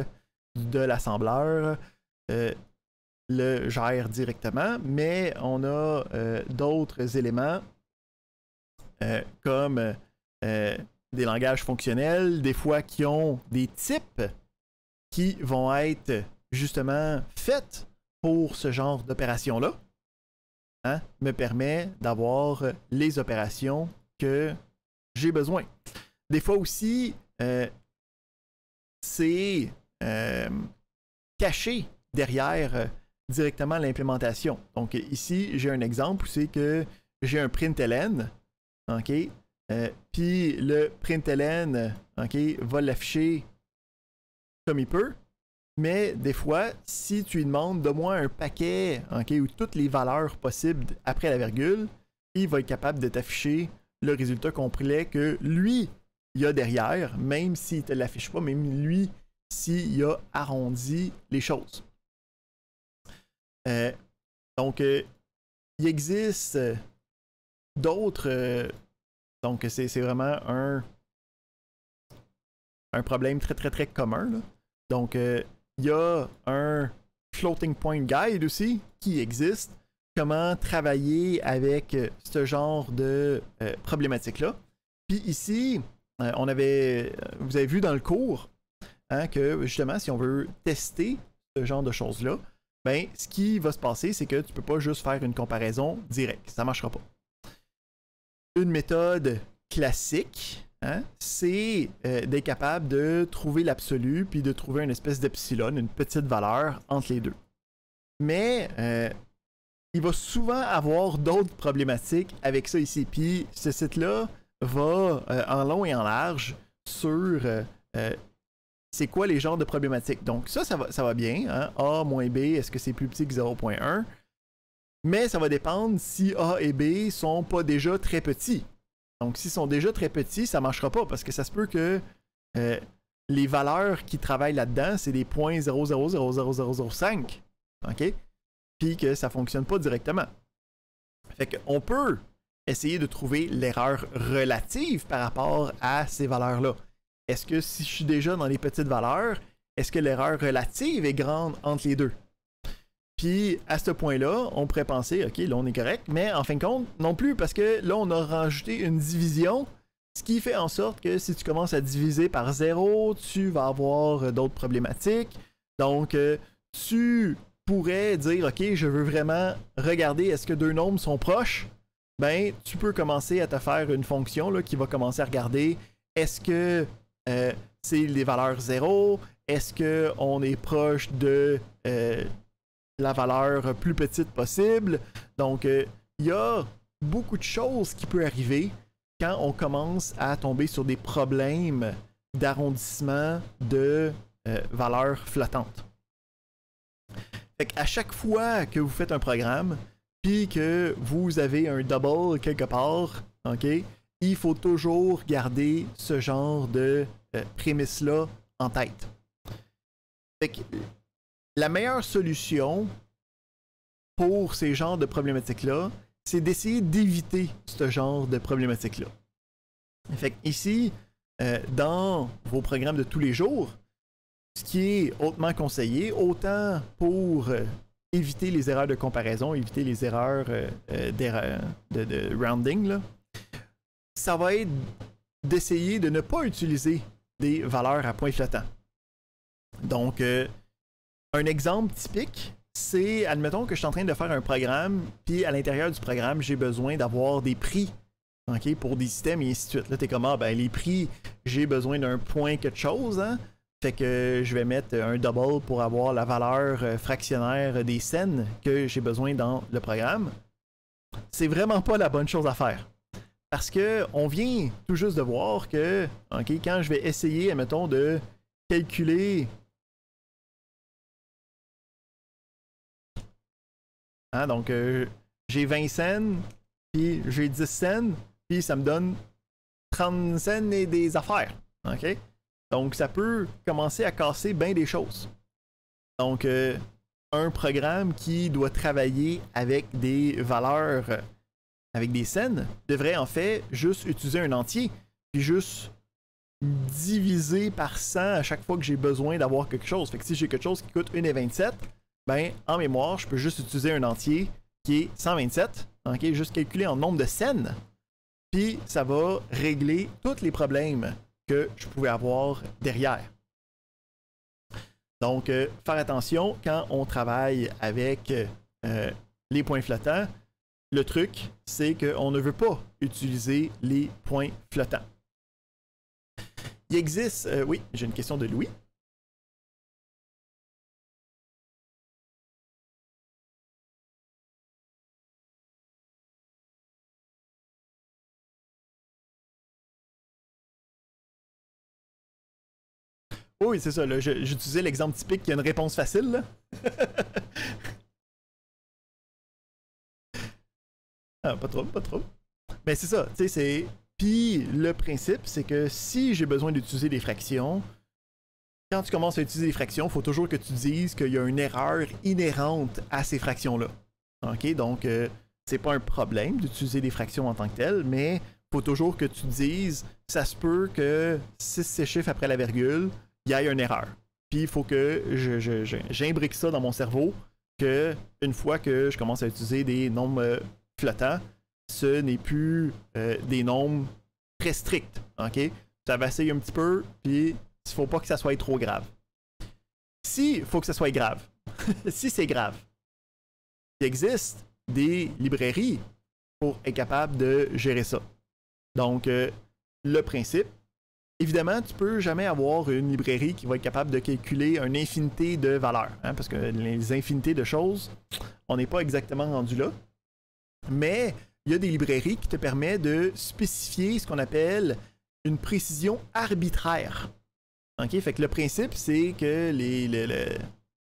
de l'assembleur, le gère directement, mais on a d'autres éléments comme des langages fonctionnels, des fois qui ont des types qui vont être justement faits pour ce genre d'opération-là, hein, me permet d'avoir les opérations que j'ai besoin. Des fois aussi, c'est caché derrière directement l'implémentation. Donc ici, j'ai un exemple où c'est que j'ai un println, OK, Puis le println, ok, va l'afficher comme il peut. Mais des fois, si tu lui demandes de moi un paquet, ok, ou toutes les valeurs possibles après la virgule, il va être capable de t'afficher le résultat complet que lui, il a derrière, même s'il ne te l'affiche pas, même lui, s'il a arrondi les choses. Donc, il existe d'autres... donc, c'est vraiment un problème très, très, très commun. Là. Donc, il y a un floating point guide aussi qui existe. Comment travailler avec ce genre de problématique-là. Puis ici, vous avez vu dans le cours hein, que justement, si on veut tester ce genre de choses-là, ben, ce qui va se passer, c'est que tu ne peux pas juste faire une comparaison directe. Ça ne marchera pas. Une méthode classique, hein, c'est d'être capable de trouver l'absolu puis de trouver une espèce d'epsilon, une petite valeur entre les deux. Mais il va souvent avoir d'autres problématiques avec ça ici. Puis ce site-là va en long et en large sur c'est quoi les genres de problématiques. Donc ça va bien. Hein? A moins B, est-ce que c'est plus petit que 0.1? Mais ça va dépendre si A et B sont pas déjà très petits. Donc s'ils sont déjà très petits, ça ne marchera pas parce que ça se peut que les valeurs qui travaillent là-dedans, c'est des points 0,00005. OK? Puis que ça ne fonctionne pas directement. Fait qu'on peut essayer de trouver l'erreur relative par rapport à ces valeurs-là. Est-ce que si je suis déjà dans les petites valeurs, est-ce que l'erreur relative est grande entre les deux? Puis à ce point-là, on pourrait penser, ok, là on est correct, mais en fin de compte, non plus, parce que là on a rajouté une division, ce qui fait en sorte que si tu commences à diviser par 0, tu vas avoir d'autres problématiques. Donc tu pourrais dire, ok, je veux vraiment regarder est-ce que deux nombres sont proches. Ben, tu peux commencer à te faire une fonction là, qui va commencer à regarder est-ce que c'est les valeurs 0, est-ce qu'on est proche de la valeur plus petite possible. Donc, il y a beaucoup de choses qui peuvent arriver quand on commence à tomber sur des problèmes d'arrondissement de valeurs flottantes. Fait qu'à chaque fois que vous faites un programme, puis que vous avez un double quelque part, ok, il faut toujours garder ce genre de prémisse-là en tête. Fait que la meilleure solution pour ces genres de problématiques-là, c'est d'essayer d'éviter ce genre de problématiques-là. Fait que ici, dans vos programmes de tous les jours, ce qui est hautement conseillé, autant pour éviter les erreurs de comparaison, éviter les erreurs de rounding, là, ça va être d'essayer de ne pas utiliser des valeurs à point flottant. Donc, un exemple typique, c'est, admettons que je suis en train de faire un programme, puis à l'intérieur du programme, j'ai besoin d'avoir des prix, ok, pour des systèmes et ainsi de suite. Là, t'es comme, ah, ben les prix, j'ai besoin d'un point quelque chose, hein? Fait que je vais mettre un double pour avoir la valeur fractionnaire des scènes que j'ai besoin dans le programme. C'est vraiment pas la bonne chose à faire. Parce que on vient tout juste de voir que, ok, quand je vais essayer, admettons, de calculer. Hein, donc, j'ai 20 scènes, puis j'ai 10 scènes, puis ça me donne 30 scènes et des affaires. Ok? Donc, ça peut commencer à casser bien des choses. Donc, un programme qui doit travailler avec des valeurs, avec des scènes, devrait en fait juste utiliser un entier, puis juste diviser par 100 à chaque fois que j'ai besoin d'avoir quelque chose. Fait que si j'ai quelque chose qui coûte 1,27, ben, en mémoire, je peux juste utiliser un entier qui est 127, ok, juste calculer en nombre de scènes, puis ça va régler tous les problèmes que je pouvais avoir derrière. Donc, faire attention quand on travaille avec les points flottants. Le truc, c'est qu'on ne veut pas utiliser les points flottants. Il existe... oui, j'ai une question de Louis. Oui, c'est ça. J'utilisais l'exemple typique qui a une réponse facile. Là. Ah, pas trop, pas trop. Mais c'est ça, tu sais, c'est... Puis le principe, c'est que si j'ai besoin d'utiliser des fractions, quand tu commences à utiliser des fractions, il faut toujours que tu dises qu'il y a une erreur inhérente à ces fractions-là. OK? Donc, c'est pas un problème d'utiliser des fractions en tant que telles, mais il faut toujours que tu dises, ça se peut que si ces chiffres après la virgule, il y ait une erreur. Puis il faut que j'imbrique ça dans mon cerveau, que une fois que je commence à utiliser des nombres flottants, ce n'est plus des nombres très stricts. OK? Ça vacille un petit peu, puis il ne faut pas que ça soit trop grave. Si il faut que ça soit grave, si c'est grave, il existe des librairies pour être capable de gérer ça. Donc, le principe, évidemment, tu peux jamais avoir une librairie qui va être capable de calculer une infinité de valeurs, hein, parce que les infinités de choses, on n'est pas exactement rendu là. Mais il y a des librairies qui te permettent de spécifier ce qu'on appelle une précision arbitraire. OK? Fait que le principe, c'est que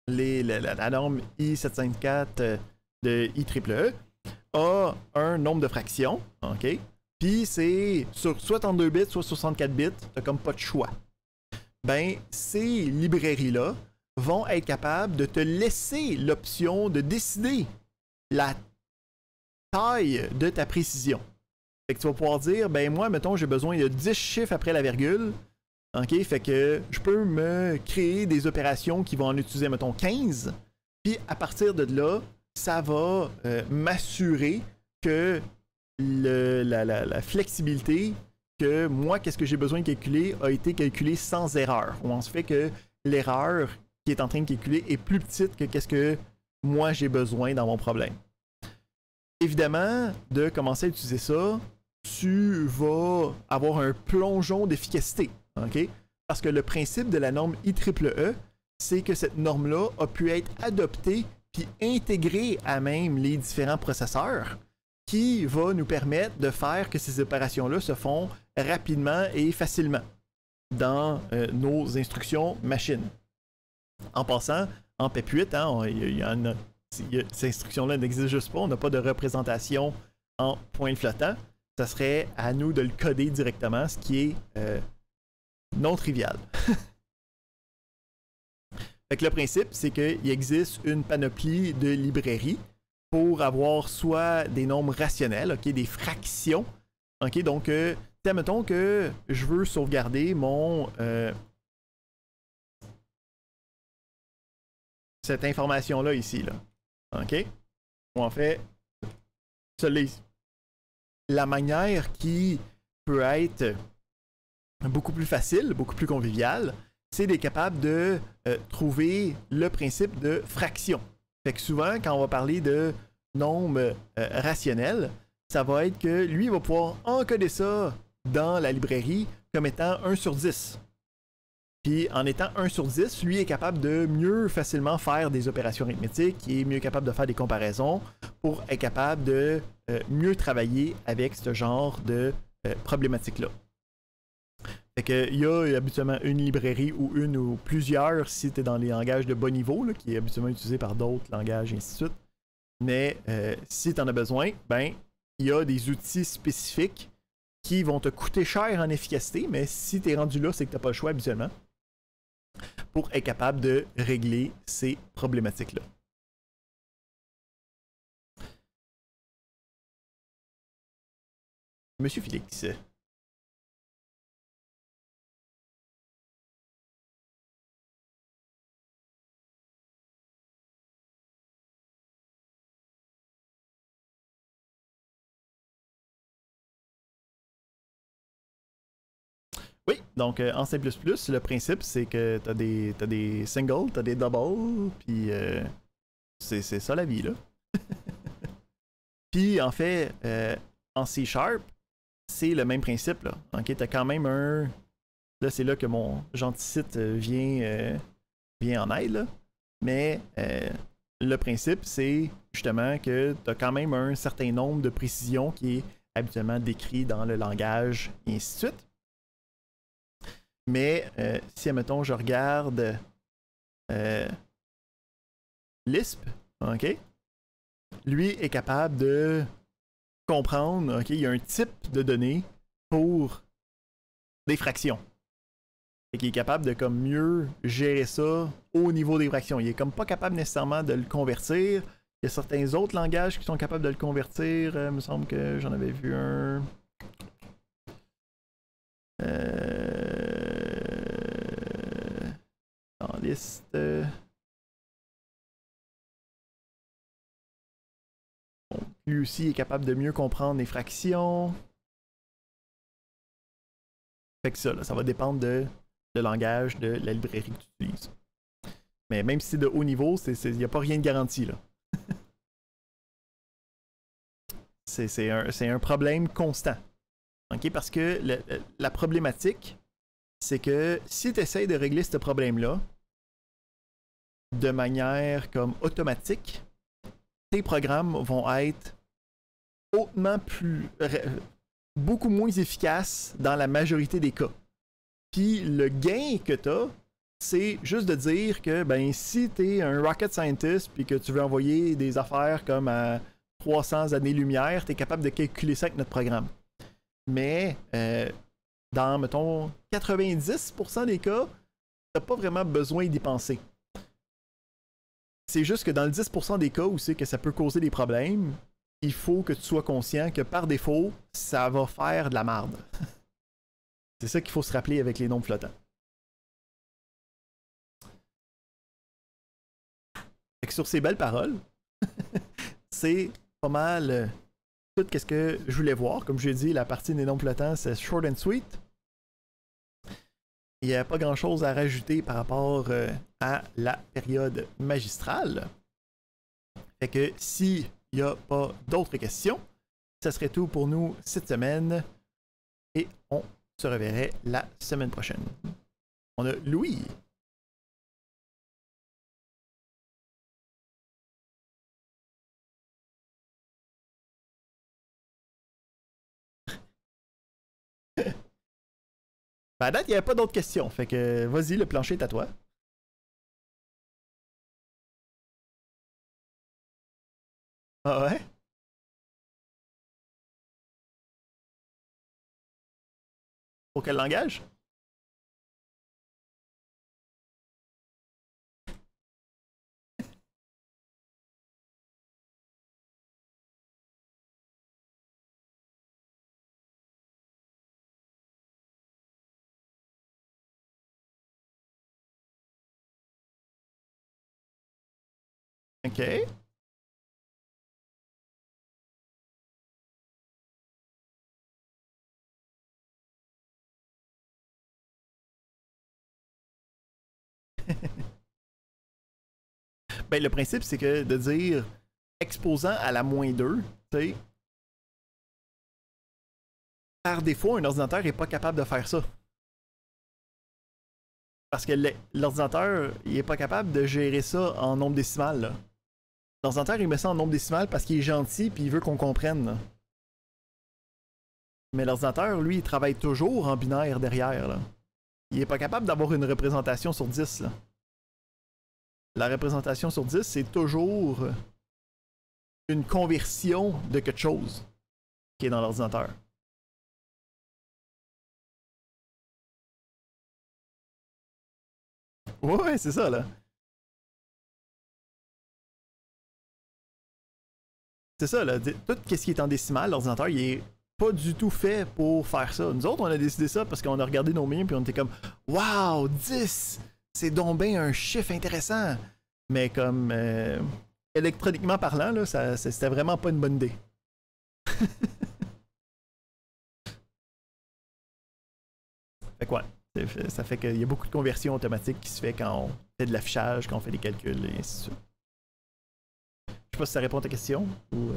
la norme I754 de IEEE a un nombre de fractions. OK? Puis c'est sur soit 32 bits, soit 64 bits, t'as comme pas de choix. Ben, ces librairies-là vont être capables de te laisser l'option de décider la taille de ta précision. Fait que tu vas pouvoir dire, ben moi, mettons, j'ai besoin de 10 chiffres après la virgule. OK? Fait que je peux me créer des opérations qui vont en utiliser, mettons, 15. Puis à partir de là, ça va m'assurer que la flexibilité que moi, qu'est-ce que j'ai besoin de calculer, a été calculée sans erreur. On se fait que l'erreur qui est en train de calculer est plus petite que qu'est-ce que moi j'ai besoin dans mon problème. Évidemment, de commencer à utiliser ça, tu vas avoir un plongeon d'efficacité. OK? Parce que le principe de la norme IEEE, c'est que cette norme-là a pu être adoptée puis intégrée à même les différents processeurs, qui va nous permettre de faire que ces opérations-là se font rapidement et facilement dans nos instructions machines. En passant, en PEP8, hein, ces instructions-là n'existent juste pas, on n'a pas de représentation en point flottant. Ça serait à nous de le coder directement, ce qui est non trivial. Fait que le principe, c'est qu'il existe une panoplie de librairies pour avoir soit des nombres rationnels, okay, des fractions. Okay, donc, mettons que je veux sauvegarder mon cette information-là ici. Là. OK? Ou en fait, la manière qui peut être beaucoup plus facile, beaucoup plus conviviale, c'est d'être capable de trouver le principe de fraction. Fait que souvent, quand on va parler de nombres rationnels, ça va être que lui va pouvoir encoder ça dans la librairie comme étant 1 sur 10. Puis en étant 1 sur 10, lui est capable de mieux facilement faire des opérations arithmétiques, il est mieux capable de faire des comparaisons pour être capable de mieux travailler avec ce genre de problématiques-là. Fait que il y a habituellement une librairie ou une ou plusieurs si tu es dans les langages de bas niveau, là, qui est habituellement utilisé par d'autres langages et ainsi de suite. Mais si tu en as besoin, ben il y a des outils spécifiques qui vont te coûter cher en efficacité, mais si tu es rendu là, c'est que tu n'as pas le choix habituellement pour être capable de régler ces problématiques-là. Monsieur Félix. Oui, donc en C++, le principe, c'est que t'as des singles, t'as des doubles, puis c'est ça la vie, là. Puis en fait, en C#, c'est le même principe, là. Ok, t'as quand même un... Là, c'est là que mon gentil site vient en aide, là. Mais le principe, c'est justement que t'as quand même un certain nombre de précisions qui est habituellement décrit dans le langage, et ainsi de suite. Mais si, admettons, je regarde Lisp, OK? Lui est capable de comprendre, OK, il y a un type de données pour des fractions. Et qu'il est capable de comme mieux gérer ça au niveau des fractions. Il est comme pas capable nécessairement de le convertir. Il y a certains autres langages qui sont capables de le convertir. Il me semble que j'en avais vu un. En liste. Bon, lui aussi est capable de mieux comprendre les fractions. Fait que ça, là, ça va dépendre de langage de la librairie que tu utilises. Mais même si c'est de haut niveau, il n'y a pas rien de garanti, là. c'est un problème constant. Okay? Parce que la problématique, c'est que si tu essaies de régler ce problème-là de manière comme automatique, tes programmes vont être hautement beaucoup moins efficaces dans la majorité des cas. Puis le gain que tu as, c'est juste de dire que ben si tu es un rocket scientist puis que tu veux envoyer des affaires comme à 300 années-lumière, tu es capable de calculer ça avec notre programme. Mais dans, mettons, 90% des cas, tu n'as pas vraiment besoin d'y penser. C'est juste que dans le 10% des cas où c'est que ça peut causer des problèmes, il faut que tu sois conscient que par défaut, ça va faire de la marde. C'est ça qu'il faut se rappeler avec les nombres flottants. Fait que sur ces belles paroles, c'est pas mal tout ce que je voulais voir. Comme je l'ai dit, la partie des nombres flottants, c'est short and sweet. Il n'y a pas grand chose à rajouter par rapport à la période magistrale. Fait que s'il n'y a pas d'autres questions, ça serait tout pour nous cette semaine. Et on se reverrait la semaine prochaine. On a Louis. Ben à date, il n'y avait pas d'autres questions. Fait que vas-y, le plancher est à toi. Ah ouais? Pour quel langage? OK. Ben, le principe, c'est que de dire exposant à la -2, tu sais, par défaut, un ordinateur n'est pas capable de faire ça. Parce que l'ordinateur, il n'est pas capable de gérer ça en nombre décimal. L'ordinateur, il met ça en nombre décimal parce qu'il est gentil et il veut qu'on comprenne. Là. Mais l'ordinateur, lui, il travaille toujours en binaire derrière. Là. Il n'est pas capable d'avoir une représentation sur 10. Là. La représentation sur 10, c'est toujours une conversion de quelque chose qui est dans l'ordinateur. Ouais, c'est ça, là. C'est ça, là. Tout ce qui est en décimal, l'ordinateur, il est pas du tout fait pour faire ça. Nous autres, on a décidé ça parce qu'on a regardé nos miens puis on était comme waouh, 10! C'est donc bien un chiffre intéressant. Mais comme électroniquement parlant, là, c'était vraiment pas une bonne idée. Fait quoi? Ça fait qu'il y a beaucoup de conversions automatiques qui se fait quand on fait de l'affichage, quand on fait des calculs et ainsi de suite. Je sais pas si ça répond à ta question ou.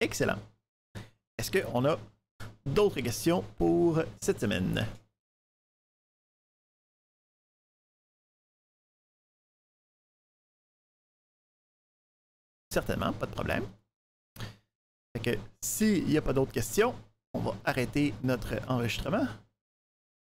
Excellent. Est-ce qu'on a d'autres questions pour cette semaine? Certainement, pas de problème. que s'il n'y a pas d'autres questions, on va arrêter notre enregistrement.